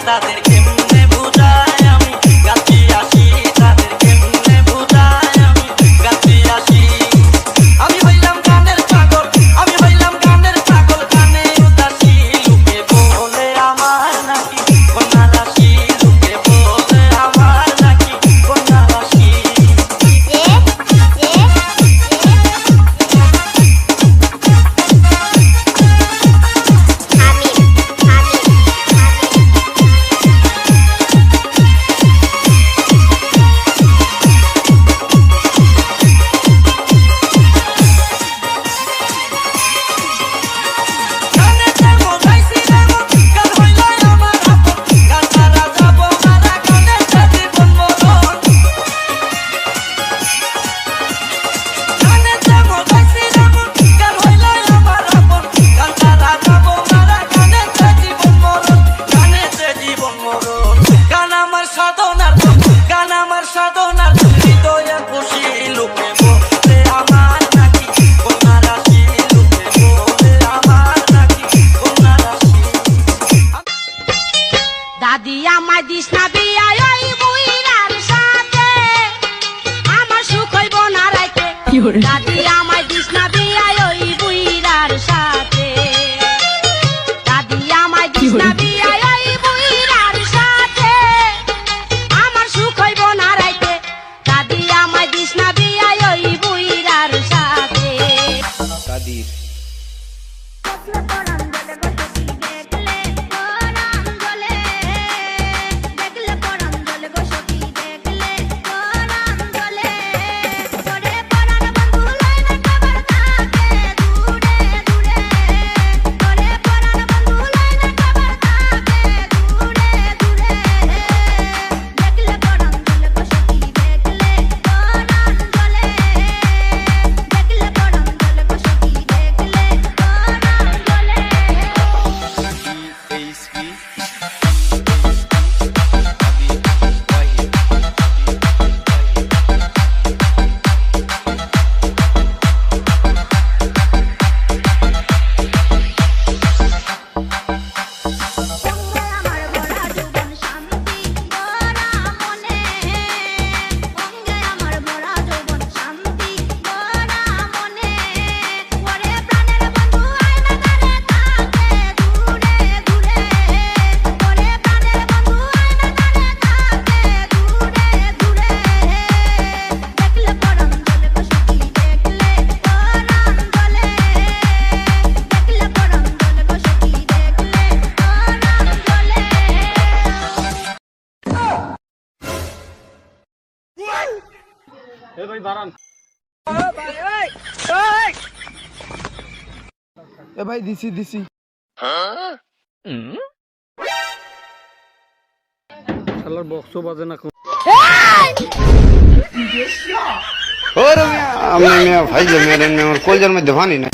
তাদের কেমনে বুঝাই আমি গাছি আসি, তাদের কেমনে বুঝাই আমি গাছি আসি। আমি হইলাম গানের পাগল, আমি হইলাম গানের পাগল, গানে উদাসী লোকে বলে আমার নাকি কন্যা রাশি, লোকে বলে আমার নাকি কন্যা রাশি। দাদি আমায় দিস না বিয়া ওই বুইরার সাথে, আমার সুখ হইব না রাইতে। দাদি আমায় দিস না বিয়া ওই বুইরার সাথে, দাদি আমায় দিস না বিয়া ওই বুইরার সাথে, আমার সুখ হইব না রাইতে। দাদি আমায় দিস না বিয়া ওই বুইরার সাথে। দাদির ভাই দিছি দিছি শালার বক্সও বাজে না। ওরে মিয়া আমি মিয়া ভাই যে মেরে আমার কলজার মধ্যে ভানি না।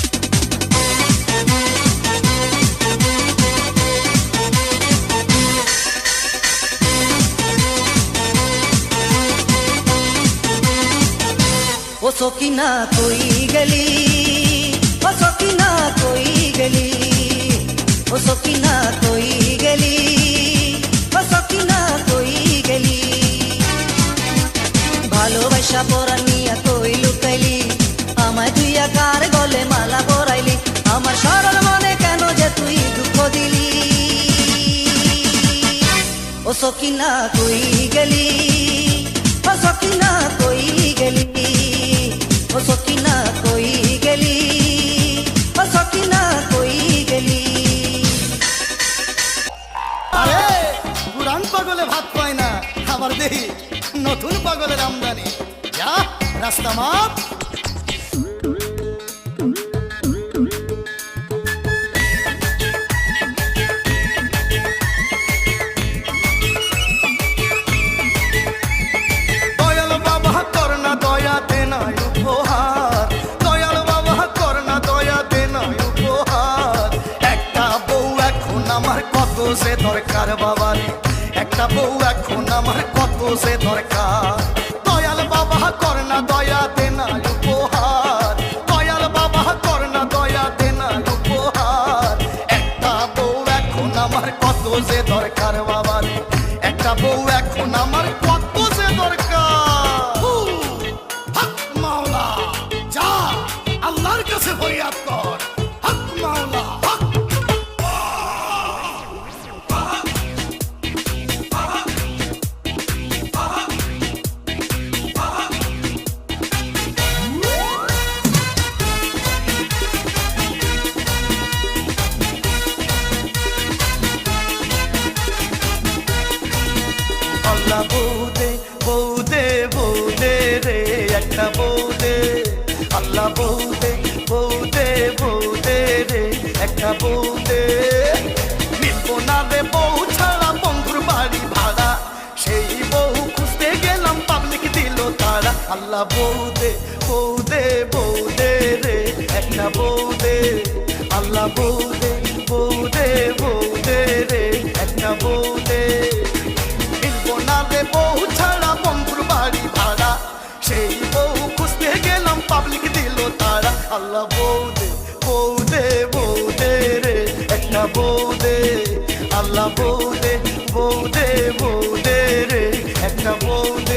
ও সকিনা কই গলি, ও সকিনা কই গলি, ও সকিনা কই গলি, ও সকিনা কই গলি। ভালোবাসা পরান নিয়া কই লুকাইলি, আমায় তুইয়া কার গলে মালা পরাইলি, আমার সরল মনে কেন যে তুই দুঃখ দিলি। ও সকিনা কই গলি, ও সকিনা কই গলি, ও সকিনা কই গলি, ও সকিনা কই গলি। আরে পুরান পাগলে ভাত পায় না, আবার দেখি নতুন পাগলের আমদানি। যা রাস্তা মাপ। দয়াল বাবা করনা দয়া দে না উপহার, দয়াল বাবা করনা দয়া দে না উপহার। একটা বউ এখন আমার কত সে দরকার বাবারে, একটা বউ এখন আমার কত সে দরকার। দয়াল বাবা করনা দয়া দে না উপহার, দয়াল বাবা করনা দয়া দে না উপহার। একটা বউ এখন আমার কত যে দরকার বাবা রে, একটা বউ এখন আমার কত যে দরকার। হক মাওলা, যা আল্লাহর কাছে ফরিয়াদ কর। হক মাওলা, হক। আল্লাহ বৌদে বৌদে বৌদে রে একটা বৌদে, আল্লাহ বৌদে বৌদে বৌদে রে একটা বৌদে। মিলবো না রে বউ ছাড়া বন্ধুর বাড়ি ভাড়া, সেই বউ খুঁজতে গেলাম পাবলিক দিল তারা। আল্লাহ বৌদে বৌদে বৌদে রে একটা বৌদে, আল্লাহ বৌদে বৌদে বৌদে রে একটা বৌদে। বউ ছাড়া বন্ধুর বাড়ি ভাড়া, সেই বউ খুঁজতে গেলাম পাবলিক দিল তারা। আল্লাহ বৌদে বৌদে বৌদে রে একটা বৌদে, আল্লাহ বৌদে বৌদে বৌদে রে একটা বৌদে।